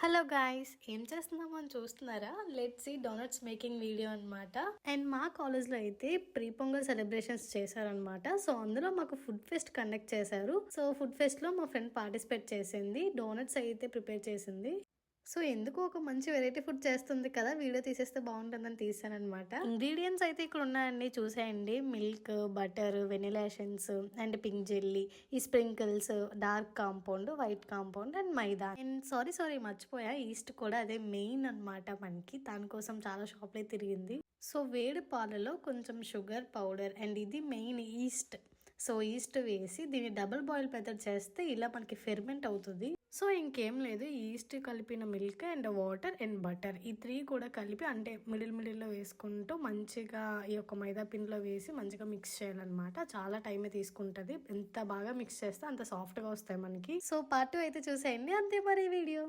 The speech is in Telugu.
హలో గాయ్స్, ఏం చేస్తున్నామని చూస్తున్నారా? Let's see doughnuts making video అనమాట. అండ్ మా కాలేజ్ లో అయితే ప్రీ పొంగల్ సెలబ్రేషన్స్ చేశారనమాట. సో అందులో మాకు ఫుడ్ ఫెస్ట్ కండక్ట్ చేశారు. సో ఫుడ్ ఫెస్ట్ లో మా ఫ్రెండ్ పార్టిసిపేట్ చేసింది, డోనట్స్ అయితే ప్రిపేర్ చేసింది. సో ఎందుకు ఒక మంచి వెరైటీ ఫుడ్ చేస్తుంది కదా, వీడియో తీసేస్తే బాగుంటుందని తీసానమాట. ఇంగ్రీడియంట్స్ అయితే ఇక్కడ ఉన్నాయండి, చూసేయండి. Milk, butter, vanilla essence and pink jelly, ఈ sprinkles, dark compound, white compound and maida. And sorry మర్చిపోయా, ఈస్ట్ కూడా అదే మెయిన్ అనమాట మనకి. దానికోసం చాలా షాప్లే తిరిగింది. సో వేడి పాలలో కొంచెం షుగర్ పౌడర్ అండ్ ఇది మెయిన్ ఈస్ట్. సో ఈస్ట్ వేసి దీన్ని డబుల్ బాయిల్ మెథడ్ చేస్తే ఇలా మనకి ఫెర్మెంట్ అవుతుంది. సో ఇంకేం లేదు, ఈస్ట్ కలిపిన milk and water and butter, ఈ 3 కూడా కలిపి అంటే మిడిల్లో వేసుకుంటూ మంచిగా ఈ యొక్క మైదా పిండిలో వేసి మంచిగా మిక్స్ చేయాలన్నమాట. చాలా టైమే తీసుకుంటది. ఎంత బాగా మిక్స్ చేస్తే అంత సాఫ్ట్ గా వస్తాయి మనకి. సో పార్ట్ 2 అయితే చూసేయండి. అంతే మరి వీడియో.